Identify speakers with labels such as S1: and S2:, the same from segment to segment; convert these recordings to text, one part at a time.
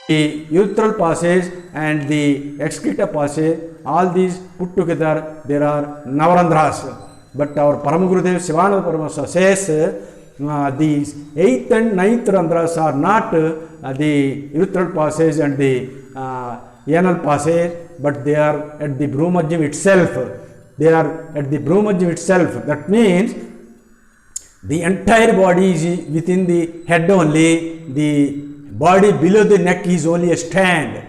S1: the urethral passage and the excreta passage, all these put together, there are Navarandhras. But our Paramagurudev Sivananda Paramasa says these 8th and 9th Randhras are not the urethral passage and the anal passage, but they are at the Bhrumajam itself. They are at the Bhrumajam itself. That means the entire body is within the head only. The body below the neck is only a stand.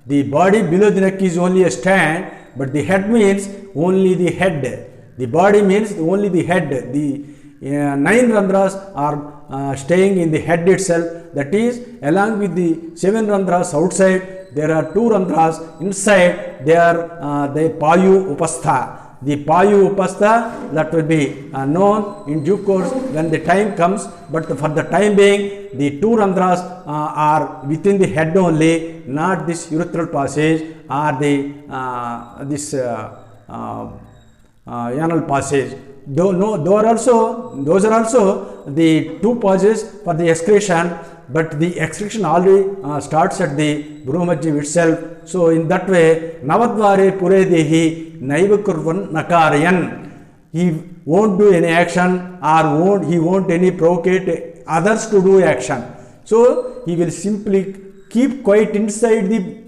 S1: The body below the neck is only a stand, but the head means only the head. The body means only the head. The 9 Randhras are staying in the head itself. That is, along with the 7 Randhras outside, there are 2 Randhras inside. They are the Payu Upastha. The Payu Upastha, that will be known in due course when the time comes, but for the time being, the 2 Randhras are within the head only, not this urethral passage or the anal passage. Those are also the 2 passages for the excretion, but the excretion already starts at the Bhrumajam itself. So in that way, Navadvare Pure Dehi Naiva Kurvan Nakarayan. He won't do any action, or he won't any provocate others to do action. So he will simply keep quiet inside the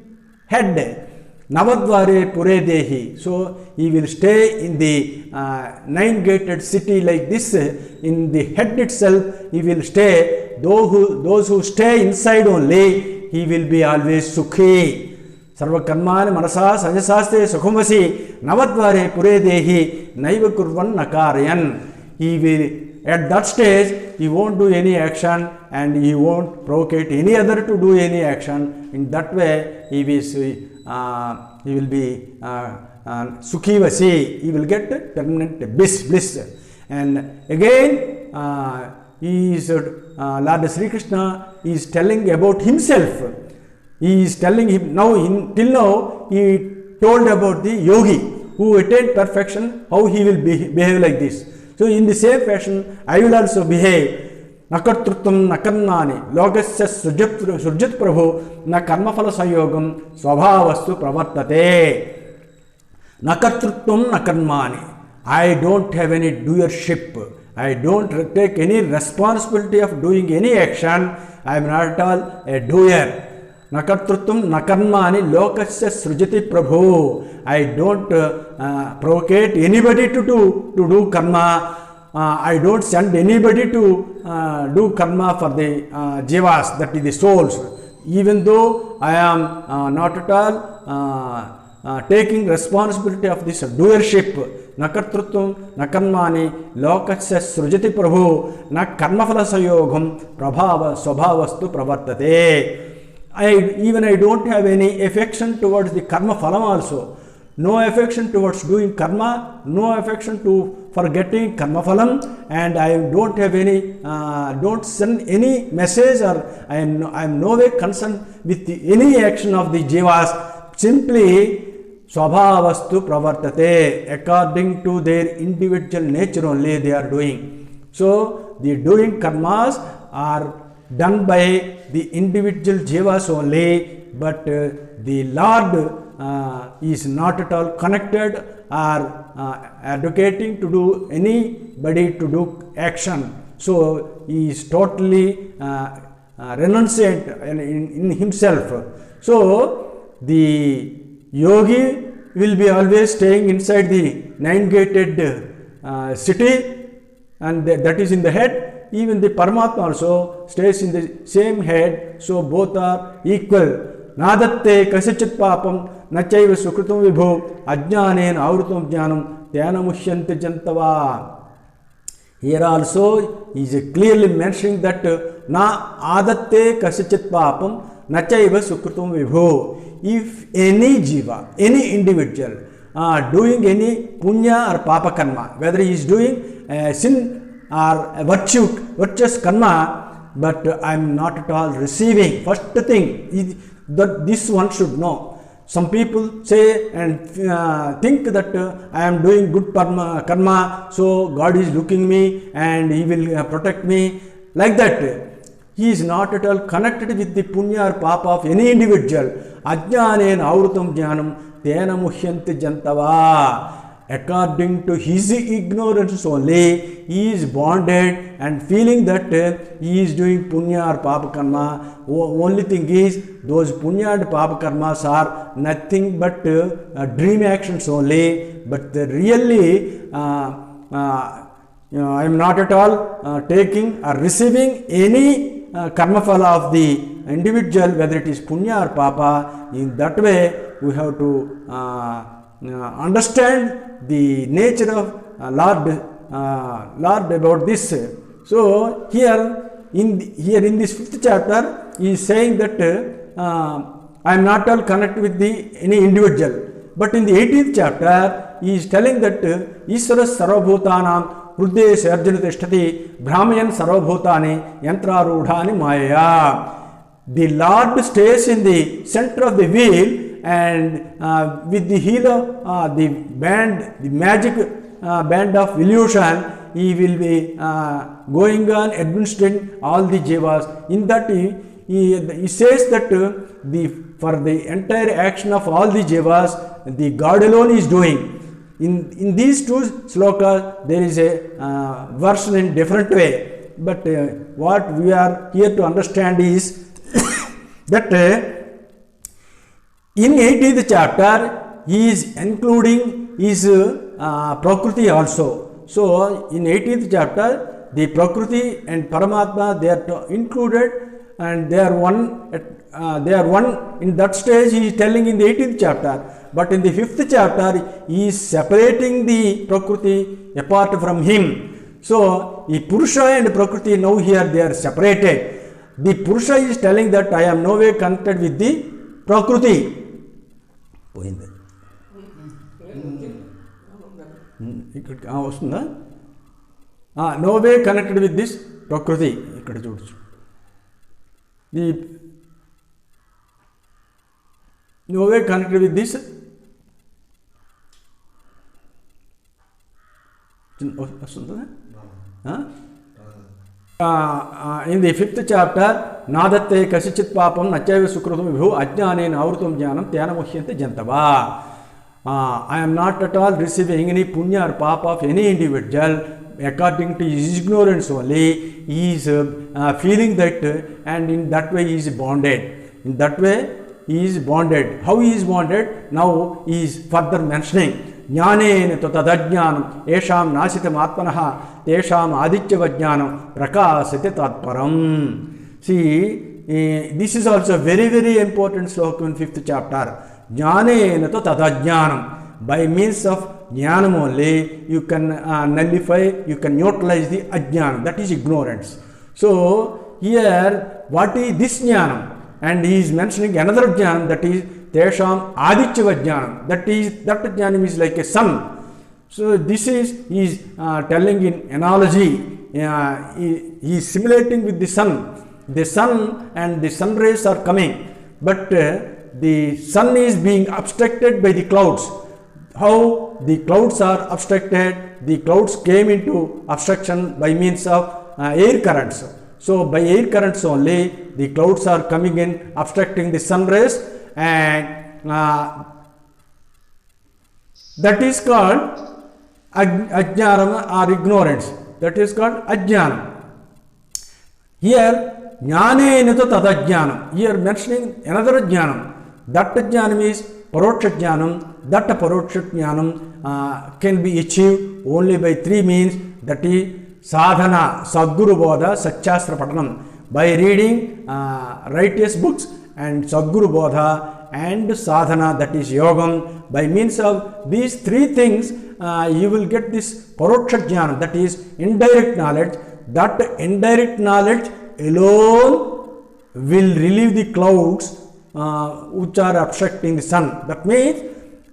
S1: head. Navadvare Pure Dehi. So he will stay in the 9-gated city like this. In the head itself, he will stay. Those who stay inside only, he will be always Sukhi. Sarva Karmani Manasa Sanjasaste Sukhumasi Navadvare Pure Dehi Naiva Kurvan Nakarayan. He will, at that stage, he won't do any action and he won't provocate any other to do any action. In that way, he will be Sukhivasi. He will get permanent bliss. And again, Lord Sri Krishna is telling about himself. He is telling him till now, he told about the yogi who attained perfection, how he will behave like this. So in the same fashion, I will also behave. Nakartruttam nakarnani logasya surjat prabhu na karmafala sayogam swabhavastu pravartate. Nakartruttam nakarmani. I don't have any doership. I don't take any responsibility of doing any action. I am not at all a doer. Nakartruttam nakarmani lokasya srujati prabhu. I don't provocate anybody to do karma. I don't send anybody to do karma for the jivas, that is the souls. Even though I am not at all taking responsibility of this doership. Nakartrutvam nakarmani lokasya srujati prabhu na karmafala sayogam prabhava swabhavastu pravartate. I don't have any affection towards the karma phalam also. No affection towards doing karma, no affection for getting karma phalam, and I don't have any, don't send any message, or I am no way concerned with any action of the jivas. Simply swabhavastu pravartate, according to their individual nature only they are doing. So the doing karmas are done by the individual jivas only, but the Lord is not at all connected or advocating to do anybody to do action. So he is totally renunciant in himself. So the yogi will be always staying inside the 9-gated city, and that is in the head. Even the Paramatma also stays in the same head. So both are equal. Nadatte kasachit papam nachaiva sukrutam vibhu ajnanen avrutam jnanam tyana mushyanti jantava. Here also he is clearly mentioning that na adatte kasachit papam nachaiva sukrutam vibhu. If any jiva, any individual doing any punya or papa karma, whether he is doing sin or a virtuous karma, but I am not at all receiving. First thing is that this one should know. Some people say and think that I am doing good karma, so God is looking me and He will protect me. Like that, he is not at all connected with the punya or papa of any individual. Ajnanena avrutam jnanam tena muhyanti jantava. According to his ignorance only, he is bonded and feeling that he is doing punya or papa karma. Only thing is, those punya and papa karmas are nothing but dream actions only. But really, I am not at all taking or receiving any karma phala of the individual, whether it is punya or papa. In that way, we have to understand the nature of Lord about this. So here in this fifth chapter, he is saying that I am not all connected with any individual. But in the 18th chapter, he is telling that Ishvara sarvabhutanam Hrudesh Arjuna Tishtati Brahmayan Sarvabhutani Yantrarudhani Maya. The Lord stays in the center of the wheel, and with the heel of the magic band of illusion, he will be going on administering all the jivas. In that he says that for the entire action of all the jivas, the God alone is doing. In these two slokas, there is a version in different way. But what we are here to understand is that in 18th chapter, he is including his Prakriti also. So, in 18th chapter, the Prakriti and Paramatma, they are included, and they are one. In that stage, he is telling in the 18th chapter. But in the 5th chapter, he is separating the Prakriti apart from him. So, the Purusha and Prakriti, now here they are separated. The Purusha is telling that I am no way connected with the Prakriti. No way connected with this Prakriti. No way connected with this. In the 5th chapter, Nadatte Kasichit Papam Nachaiva Sukrutam Vibhu Ajnane Avrutam Jnanam Tyana Muhyante Jantava. I am not at all receiving any punya or papa of any individual. According to his ignorance only, he is feeling that, and in that way he is bonded. In that way he is bonded. How he is bonded? Now he is further mentioning. Jnanena tatadajnanam esham nasitam atmanaha tesham adityavajnanam prakasate tatparam. See, this is also very, very important sloka in 5th chapter. Jnanena tatadajnanam. By means of jnanam only, you can nullify, you can neutralize the ajnanam, that is ignorance. So, here, what is this jnanam? And he is mentioning another jnanam, that is Tesham Adityava Jnanam. That jnanam is like a sun. So, this is, he is telling in analogy, he is simulating with the sun. The sun and the sun rays are coming, but the sun is being obstructed by the clouds. How the clouds are obstructed? The clouds came into obstruction by means of air currents. So, by air currents only, the clouds are coming in, obstructing the sun rays, and that is called ajnanam or ignorance. That is called ajnanam. Here, jnanena tadajnanam. Here mentioning another jnanam. That jnanam is paroksha jnanam. That paroksha jnanam can be achieved only by 3 means. That is sadhana, sadguru bodha, satchastra patanam. By reading righteous books and sadguru bodha and sadhana, that is yogam. By means of these 3 things, you will get this paroksha jnana, that is indirect knowledge. That indirect knowledge alone will relieve the clouds which are obstructing the sun. That means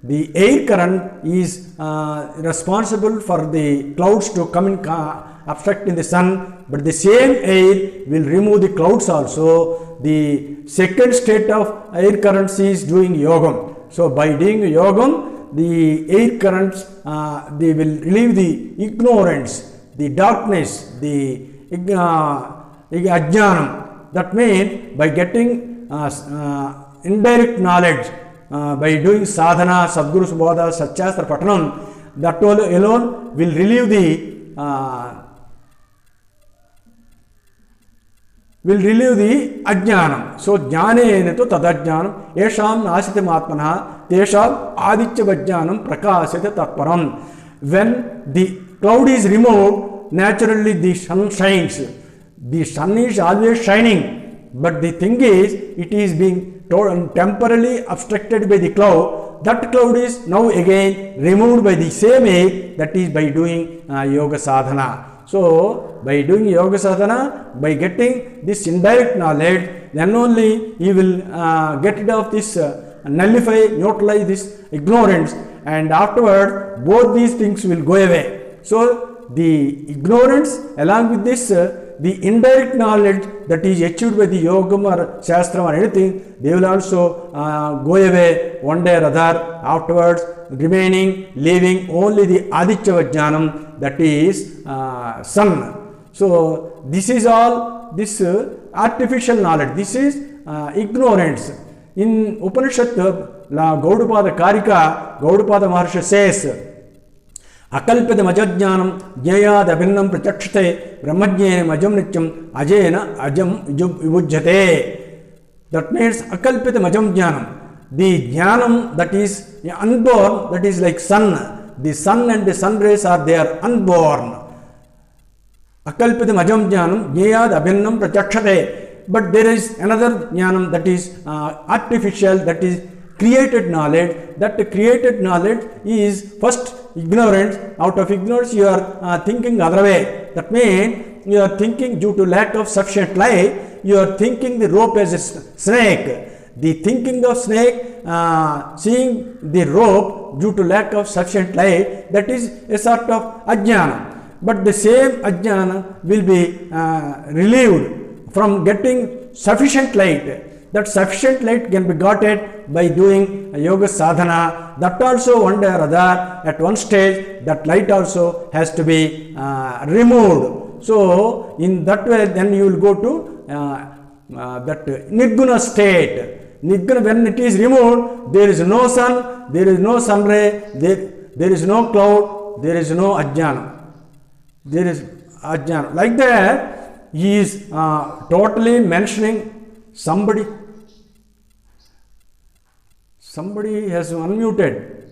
S1: the air current is responsible for the clouds to come in obstructing the sun, but the same air will remove the clouds also. The second state of air currents is doing yogam. So, by doing yogam, the air currents, they will relieve the ignorance, the darkness, the ajnanam. That means by getting indirect knowledge, by doing sadhana, Sadguru Subodha, Satchastra Patanam, that alone will relieve the ajnanam. So jnanena tu tadajnanam esham nashitamaatmanah tesham adichyavajnanam prakasita tatparam. When the cloud is removed, naturally the sun shines. The sun is always shining, but the thing is, it is being temporarily obstructed by the cloud. That cloud is now again removed by the same way, that is by doing yoga sadhana. So by doing yoga sadhana, by getting this indirect knowledge, then only you will get rid of this, nullify, neutralize this ignorance, and afterward both these things will go away. So the ignorance along with this, the indirect knowledge that is achieved by the yogam or shastram or anything, they will also go away one day or other, afterwards remaining, leaving only the aditya vajnanam, that is sun. So this is all this artificial knowledge, this is ignorance. In Upanishad, Gaudapada Karika, Gaudapada Maharshi says, अकल्पित मजज्ञानम ज्ञेयाद अभिन्नम प्रत्यक्षते ब्रह्मज्ञेन अजम नित्यम अजेन अजम विभुज्यते. That means अकल्पित Majma ज्ञानम, the jnanam that is unborn, that is like sun. The sun and the sun rays are there unborn. अकल्पित Majma ज्ञानम ज्ञेयाद अभिन्नम प्रत्यक्षते. But there is another jnanam that is artificial, that is created knowledge. That created knowledge is first ignorance. Out of ignorance you are thinking other way. That means you are thinking, due to lack of sufficient light, you are thinking the rope as a snake. The thinking of snake, seeing the rope due to lack of sufficient light, that is a sort of ajnana. But the same ajnana will be relieved from getting sufficient light. That sufficient light can be gotten by doing yoga sadhana. That also one day or other, at one stage, that light also has to be removed. So in that way, then you will go to that nirguna state. Nirguna, when it is removed, there is no sun, there is no sun ray, there is no cloud, there is no ajnana. There is ajnana. Like that, he is totally mentioning somebody. Somebody has unmuted.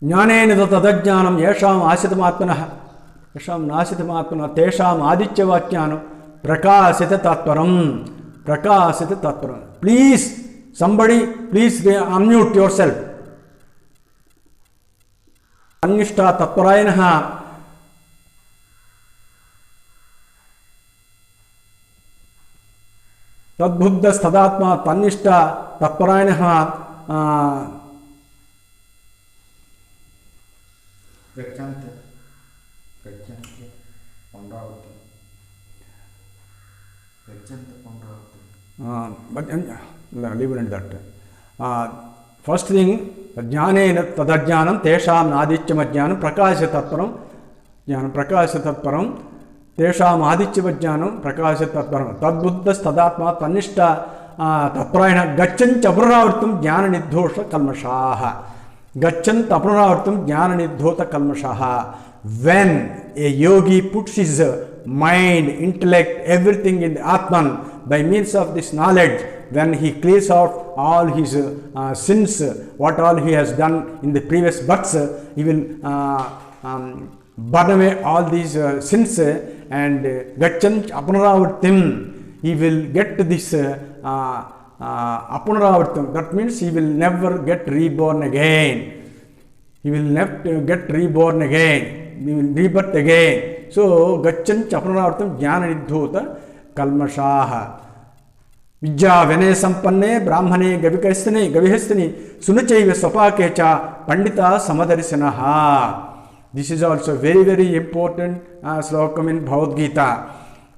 S1: Jnanena tadajnanam yesham ashitamatmanah yesham nashitamatmanah tesham adityavajnanam prakasita tatparam. Prakasita tatparam. Please, somebody, please unmute yourself. Anishta tatparayanaha तद्बुद्ध तदात्मा तन्निष्ठ तत्परायणः leave it at that. First thing, jnanena tadajnanam tesham nadityamajnanam prakasya tatparam. Jnanam prakasya tatparam. तेषाम आदित्यवज्ञानम प्रकाशित तत्परम तद्बुद्धस् तदात्मा तन्निष्ठ तत्परायण गच्छन् अपरावर्तम ज्ञान निर्दोष कल्मषाः. गच्छन् अपरावर्तम ज्ञान निर्दोष कल्मषाः. When a yogi puts his mind, intellect, everything in the Atman by means of this knowledge, when he clears out all his sins, what all he has done in the previous births, he will burn away all these sins, and gachan apunaravartim, he will get this apunaravartam. That means he will never get reborn again. He will never get reborn again. He will rebirth again. So gachan apunaravartam jnana nidhota kalmashaha. Vijja vene sampanne brahmane gavihastani sunachaiva swapakecha pandita samadarisanaha. This is also very, very important slokam in Bhagavad Gita.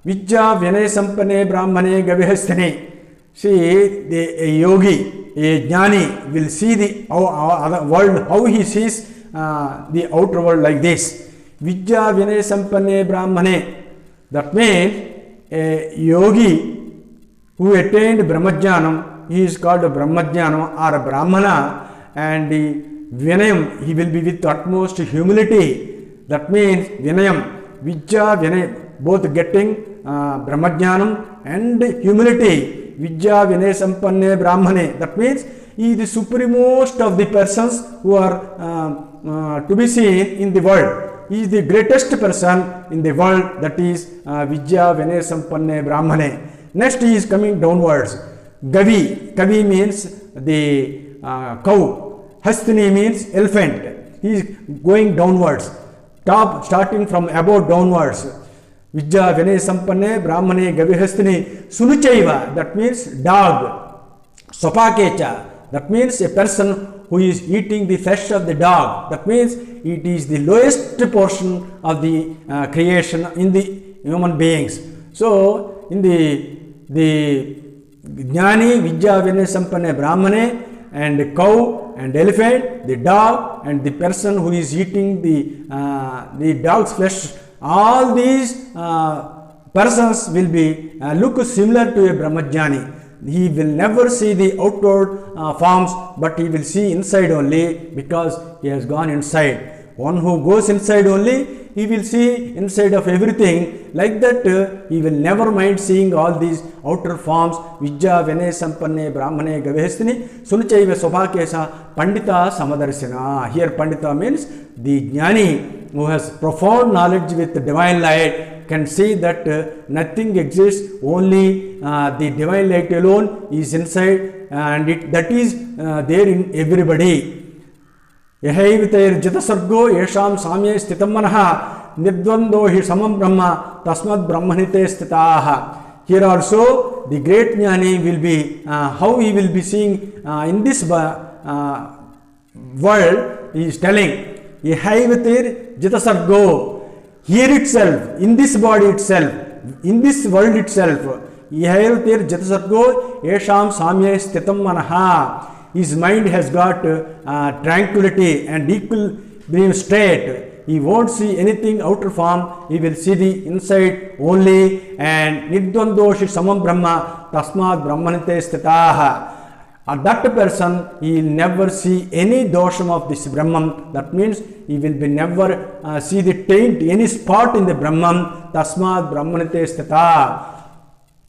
S1: Vijja Vinay Sampanne Brahmane Gavihastani. See, a yogi, a jnani will see the world, how he sees the outer world like this. Vidya Vinay Sampanne Brahmane. That means a yogi who attained Brahmajnanam, he is called a Brahmajnanam or a Brahmana, and the Vinayam, he will be with utmost humility. That means Vinayam, Vidya Vinay, both getting Brahmajnanam and humility. Vidya Vinay Sampanne Brahmane. That means he is the supremest of the persons who are to be seen in the world. He is the greatest person in the world, that is Vidya Vinay Sampanne Brahmane. Next he is coming downwards. Gavi. Gavi means the cow. Hastini means elephant. He is going downwards. Top, starting from above downwards. Vidya Vinay Sampanne Brahmane Gavi Hastini Sunuchaiva. That means dog. Sopakecha. That means a person who is eating the flesh of the dog. That means it is the lowest portion of the creation in the human beings. So, in the Jnani, Vidya Vinay Sampanne Brahmane, and cow and elephant, the dog and the person who is eating the dog's flesh, all these persons will be look similar to a Brahmajnani. He will never see the outward forms, but he will see inside only, because he has gone inside. One who goes inside only, he will see inside of everything. Like that, he will never mind seeing all these outer forms. Vidya Vinay Sampanne Brahmane Gavehastini Sunuchaiva Sobhakesa Pandita Samadarsina. Here Pandita means the Jnani who has profound knowledge with divine light can see that nothing exists, only the divine light alone is inside, and that is there in everybody. Yahayvitair Jitasargo Yesham Samye Stitamanaha Nidvando hi Samam Brahma Tasmad Brahmanite Stitaha. Here also the great Jnani will be how he will be seeing in this world. He is telling Yahayvitair Jitasargo. Here itself, in this body itself, in this world itself, Yahayvitair Jitasargo Yesham Samye Stitam Manaha. His mind has got tranquility and equilibrium state. He won't see anything outer form, he will see the inside only. And Nidvandoshi Samam Brahma Tasmad Brahmanite Stitaha. That person, he will never see any dosham of this Brahman. That means he will be never see the taint, any spot in the Brahman. Tasmad Brahmanite Stitaha.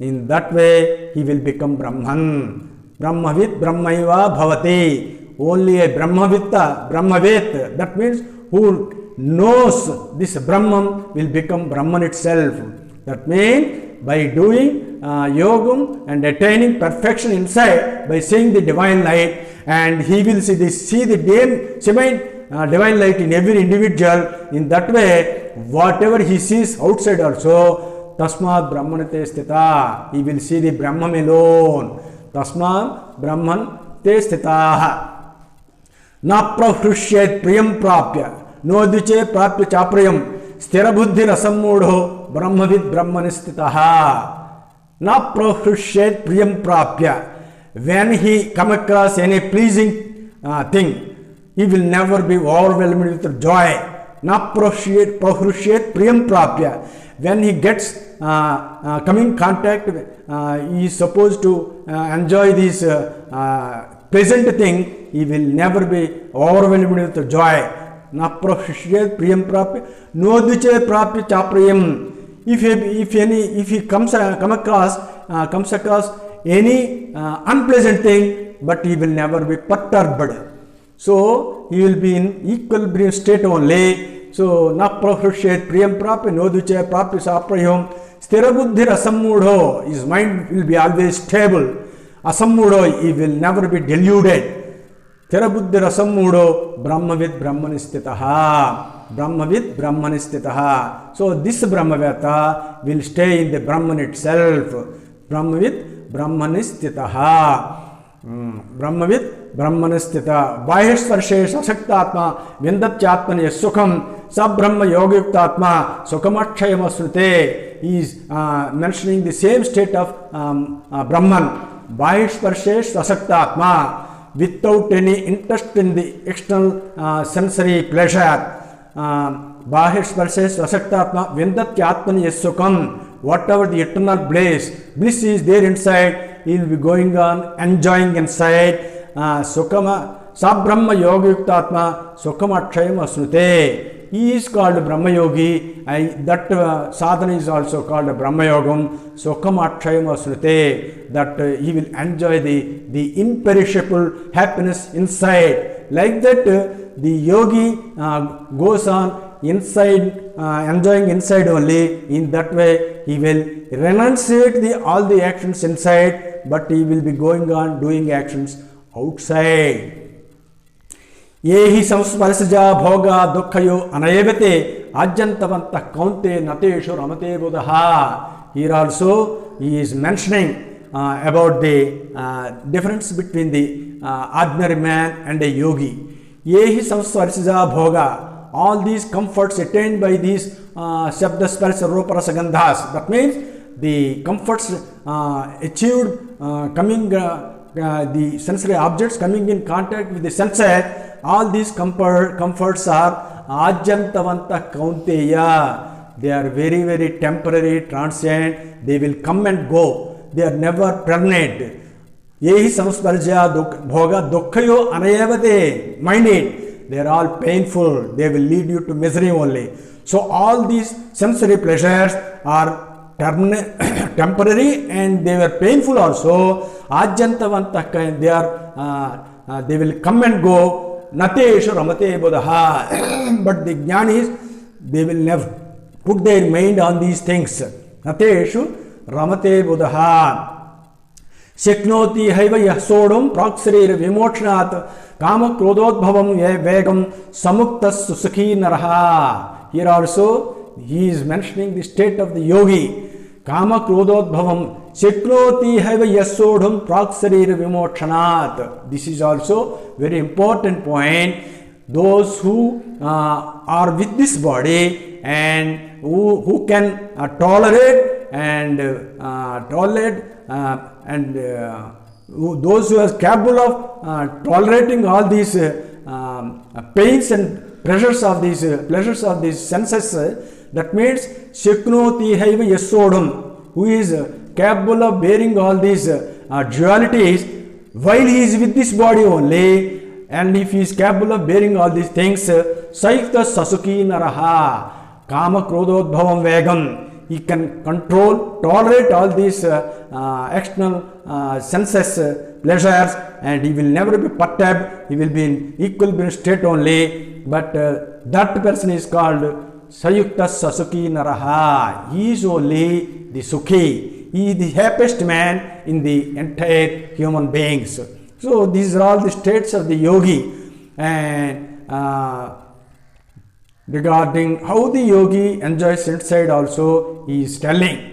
S1: In that way, he will become Brahman. Brahmavit Brahmaiva Bhavati. Only a Brahmavitta, Brahmavet, that means who knows this Brahman will become Brahman itself. That means by doing yogam and attaining perfection inside, by seeing the divine light, and he will see the divine light in every individual. In that way, whatever he sees outside also, Tasmad Brahmanate Stita, he will see the Brahman alone. Tasmad Brahman te stitaha. Na prahrishyet priyam prapya nodiche prapya chaprayam sthira buddhi rasammudho brahmavid brahmanistitaha. Na prahrishyet priyam prapya. When he come across any pleasing thing, he will never be overwhelmed with joy. Na prahrishyet priyam prapya. When he gets coming contact, he is supposed to enjoy this pleasant thing, he will never be overwhelmed with joy. Na prahrishyet priyam prapya nodiche prapya chaprayam. If he comes across any unpleasant thing, but he will never be perturbed. So he will be in equilibrium state only. So, na prahrishyet priyam prapya nodiche prapya saprayam sthira buddhi asammudho. His mind will be always stable. Asammudho, he will never be deluded. Sthira buddhi asammudho brahmavid brahmanistitaha. Brahmavid brahmanistitaha. So, this Brahmavata will stay in the Brahman itself. Brahmavid brahmanistitaha. Brahmavid Brahmanistita. Bahishvarshesh asaktatma vindatyatmane sukham Sabrahma Yogayuktatma Sukhamakshayam. He is mentioning the same state of Brahman. Bahishvarshesh asaktatma, without any interest in the external sensory pleasure. Bahir Svasaktatma Vindatyatman Yesukam. Whatever the eternal bliss is there inside, he will be going on enjoying inside. Sukama Sabrahma Yoga Yuktatma Sukama Akshayam Asnute. He is called Brahma Yogi. That sadhana is also called Brahma Yogam. Sukama Akshayam Asnute. That he will enjoy the imperishable happiness inside. Like that, the yogi goes on inside, enjoying inside only. In that way, he will renunciate all the actions inside, but he will be going on doing actions outside. Yehi samsparsaja bhoga dukkhayo anayavate ajantavanta kaunte nateshu ramate buddha. Here also he is mentioning about the difference between the ordinary man and a yogi. Yehi samsparsaja bhoga. All these comforts attained by these shabda sparsa rupa rasa gandhas. That means the comforts achieved coming the sensory objects coming in contact with the senses. All these comforts are ajantavanta kaunteya. They are very, very temporary, transient. They will come and go. They are never permanent. Yehi samsparja bhoga dukkhayo anayavate. Mind it. They are all painful. They will lead you to misery only. So all these sensory pleasures are temporary and they were painful also. Ajantavanta, they will come and go. Nateshu ramate buddha. But the jnanis, they will never put their mind on these things. Nateshu ramate buddha. Sheknoti haiva yasodum praksharir vimochnat kama krododbhavam vegam samuktas susakhi naraha. Here also he is mentioning the state of the yogi. Kama krododbhavam Sheknoti haiva yasodum praksharir vimochnat. This is also very important point. Those who are with this body and who can tolerate and those who are capable of tolerating all these pains and pleasures of these senses. That means Sheknoti haiva yasodum, who is capable of bearing all these dualities while he is with this body only. And if he is capable of bearing all these things, Saikta Sasuki Naraha, Kama Krododbhavam Vegam, he can tolerate all these external senses, pleasures, and he will never be perturbed, he will be in equilibrium state only. But that person is called Sayukta Sasuki Naraha. He is only the Sukhi. He is the happiest man in the entire human beings. So these are all the states of the yogi. And regarding how the yogi enjoys inside also, he is telling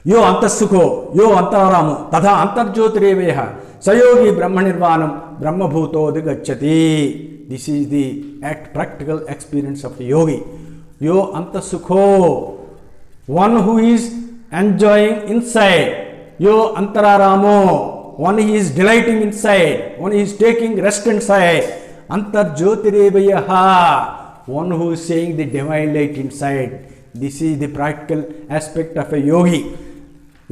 S1: Yo antasukho, yo antaramu, tadha antarjyotireveha, sayogi brahmanirvanam, brahmabhuto digacchati. This is the practical experience of the yogi. Yo antasukho, one who is enjoying inside. Yo antararamo, one he is delighting inside, one he is taking rest inside. Antarjyotirevayaha, one who is seeing the divine light inside. This is the practical aspect of a yogi.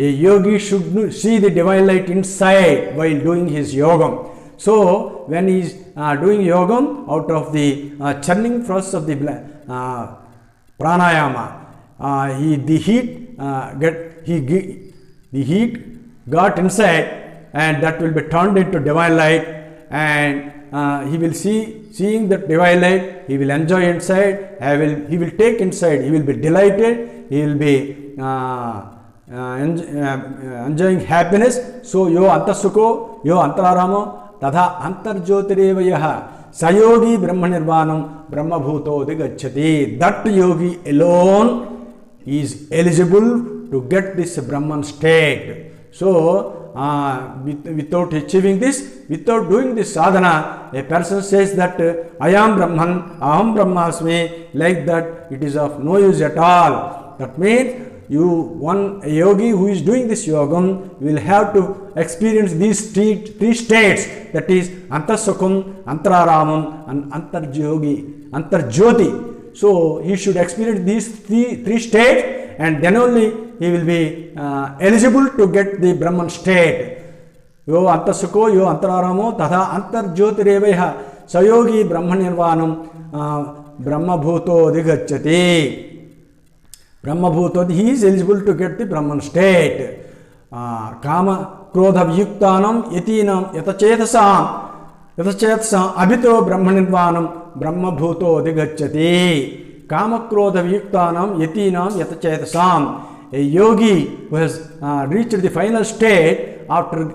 S1: A yogi should see the divine light inside while doing his yogam. So when he is doing yogam, out of the churning process of the pranayama, the heat got inside, and that will be turned into divine light, and he will seeing that divine light, he will enjoy inside, he will take inside, he will be delighted, he will be enjoying happiness. So yo antasukho, yo antararamo, tadha antarjyotirevayaha, sayogi brahmanirvanam brahmabhuto digacchati. That yogi alone is eligible to get this Brahman state. So without achieving this, without doing this sadhana, a person says that I am Brahman, Aham Brahmasmi, like that, it is of no use at all. That means one yogi who is doing this yogam will have to experience these three states, that is Antarsukham, Antararamam and Antarjyoti. So he should experience these three states, and then only he will be eligible to get the Brahman state. Yo Antarsukho, yo Antararamo, tadha Antarjyotireveha sayogi Brahmanirvanam Brahmabhuto digacchati. Brahmabhuto, he is eligible to get the Brahman state. Kama Krodha Vyuktanam Yatinam Yatachethasam Abhito Brahmanirvanam Brahmabhuto digacchati. Kama Krodha Vyuktanam Yatinam Yatachethasam. A yogi who has reached the final state after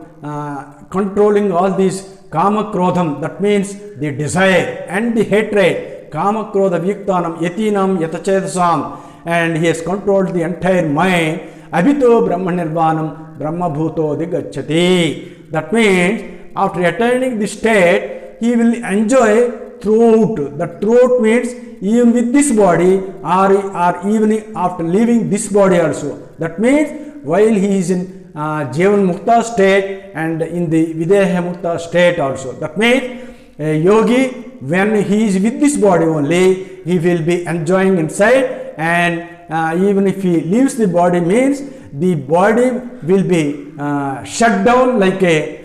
S1: controlling all these Kama Krodham, that means the desire and the hatred, Kama Krodha Vyuktanam Yatinam Yatachethasam, and he has controlled the entire mind. Abhito Brahmanirvanam Brahmabhuto digacchati. That means after attaining the state, he will enjoy throughout. That throughout means even with this body, or even after leaving this body also. That means while he is in Jivan Mukta state and in the Videha Mukta state also. That means a yogi, when he is with this body only, he will be enjoying inside, and even if he leaves the body, means the body will be shut down like a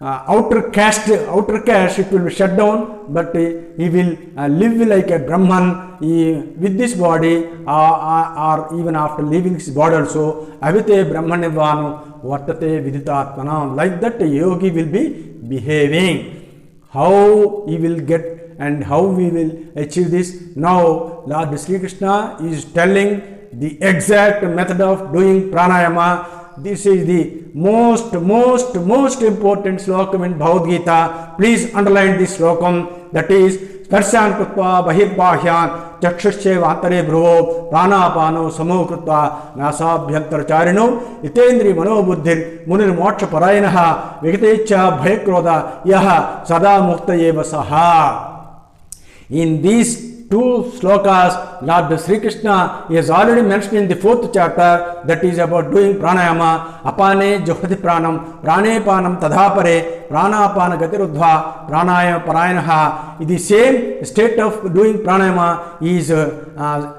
S1: outer caste, it will be shut down, but he will live like a Brahman with this body, or even after leaving his body also. Avite Brahmanirvano vartate viditatmanam. Like that, a yogi will be behaving. How he will get and how we will achieve this? Now, Lord Sri Krishna is telling the exact method of doing pranayama. This is the most important slokam in Bhagavad Gita. Please underline this slokam. That is Sparshan Krutva Bahirbahyan Chakshusche Vantare Bhruvo Pranapano Samo Krutva Nasabhyantaracharino Itendri Manobuddhir Munir Moksha Parayanaha Vikatecha Bhayakroda Yaha Sada Muktayeva Saha. In these two slokas, Lord Sri Krishna is already mentioned in the 4th chapter, that is about doing pranayama. Apane johati pranam, prane panam tadhapare, pranapana gatirudhva, pranayama parayanaha. The same state of doing pranayama is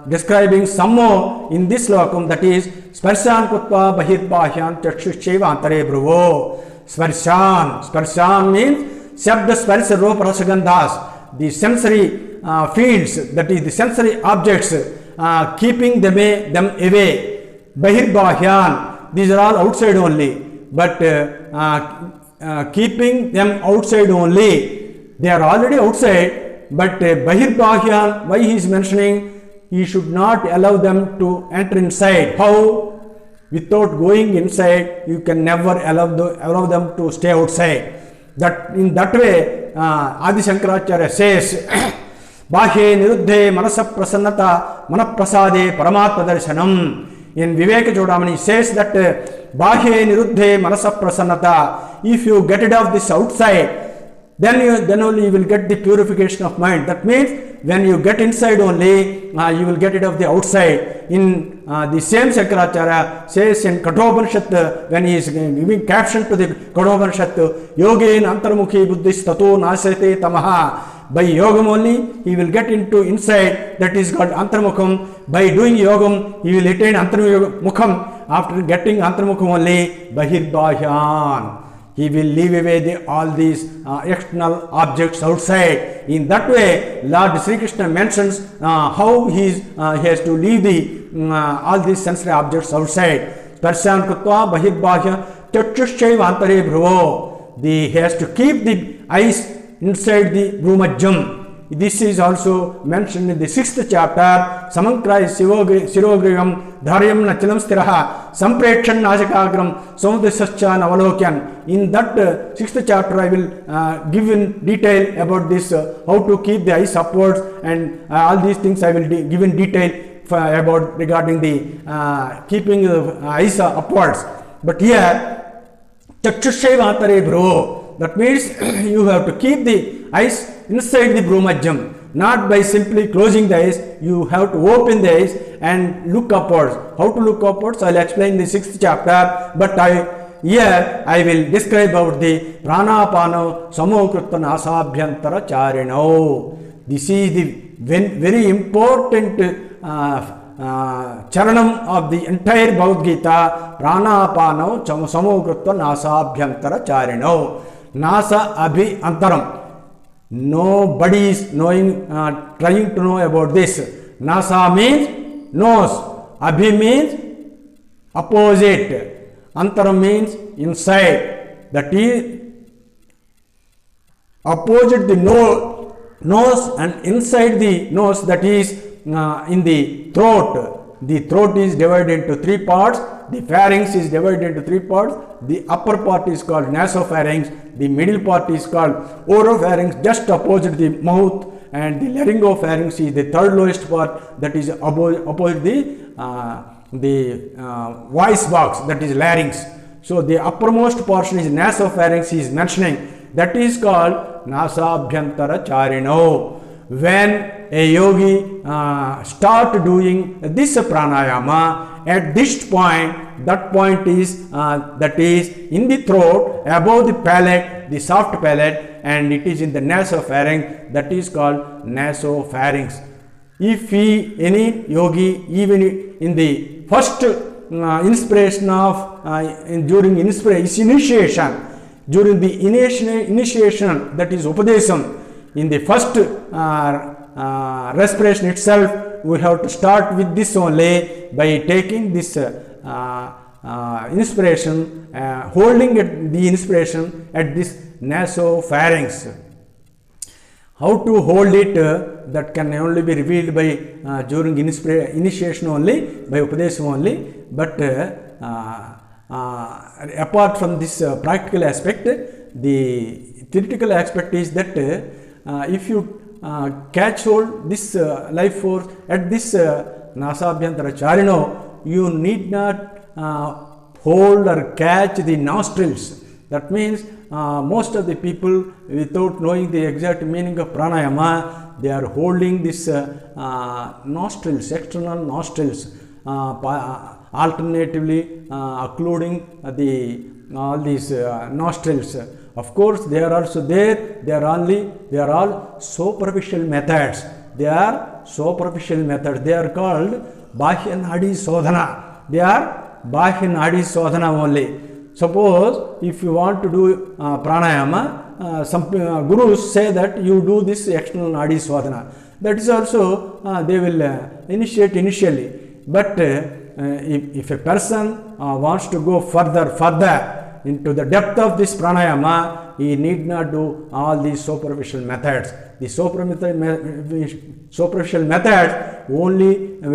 S1: describing some more in this slokam, that is sparshan kutva bahirbahyan chakshuscheva antare bhruvo. Sparshan means shabda sparsha rupa rasagandhas. The sensory fields, that is the sensory objects, keeping them away. Bahirbahyan, these are all outside only, but keeping them outside only. They are already outside, but Bahirbahyan, why he is mentioning, he should not allow them to enter inside. How? Without going inside, you can never allow them to stay outside. That in that way, Adi Shankaracharya says, Bahye niruddhe manasa prasannata manaprasade paramatma darshanam. In Viveka Chodamani says that Bahye niruddhe manasa prasannata. If you get rid of this outside, then only you will get the purification of mind. That means when you get inside only, you will get rid of the outside. In the same Shankaracharya says in Kathopanishad, when he is giving caption to the Kathopanishad, Yogen antarmukhi buddhis tato nasate tamaha. By yogam only, he will get into inside, that is called antarmukham. By doing yogam, he will attain antarmukham. After getting antarmukham only, bahirbahyan. He will leave away all these external objects outside. In that way, Lord Sri Krishna mentions how he has to leave all these sensory objects outside. Sparshan Krutva Bahirbahya Chakshuschaiva Antare Bhruvo. He has to keep the eyes inside the Brumajjam. This is also mentioned in the 6th chapter. Samankrai Sirogrigam Dharyam Nachalam Stiraha Samprekshan Najakagram Samudasascha Navalokyan. In that 6th chapter, I will give in detail about this, how to keep the eyes upwards, and all these things I will give in detail about regarding the keeping the eyes upwards. But here, Chakshushaivantare Bhruvo. That means you have to keep the eyes inside the Brumajjam. not by simply closing the eyes. You have to open the eyes and look upwards. How to look upwards? I'll explain in the 6th chapter, but here I will describe about the pranapano samokritva nasabhyantara charino. This is the very important charanam of the entire Bhagavad Gita. Pranapano samokritva nasabhyantara charino. Nasa abhi antaram. Nobody is knowing, trying to know about this. Nasa means nose. Abhi means opposite. Antaram means inside. That is opposite the nose and inside the nose, that is in the throat. The throat is divided into 3 parts. The pharynx is divided into 3 parts. The upper part is called nasopharynx. The middle part is called oropharynx, just opposite the mouth. And the laryngopharynx is the third lowest part, that is opposite the voice box, that is larynx. So the uppermost portion is nasopharynx, he is mentioning. That is called nasabhyantara charino. When a yogi start doing this pranayama, at this point, that point is that is in the throat, above the palate, the soft palate, and it is in the nasopharynx, that is called nasopharynx. If any yogi, even in the first inspiration of during initiation, during the initiation, that is upadesam, in the first respiration itself, we have to start with this only, by taking this inspiration, holding the inspiration at this nasopharynx. How to hold it, that can only be revealed by during initiation only, by upadesam only. But apart from this practical aspect, the theoretical aspect is that if you catch hold this life force at this nasabhyantara charino, you need not hold or catch the nostrils. That means most of the people, without knowing the exact meaning of pranayama, they are holding this nostrils, external nostrils, alternatively occluding all these nostrils. Of course, they are also there. They are all superficial methods. They are superficial methods. They are called bahya nadi sodhana. They are bahya nadi sodhana only. Suppose if you want to do pranayama, some gurus say that you do this external nadi sodhana. That is also they will initiate initially. But if a person wants to go further into the depth of this pranayama, he need not do all these superficial methods. The superficial methods only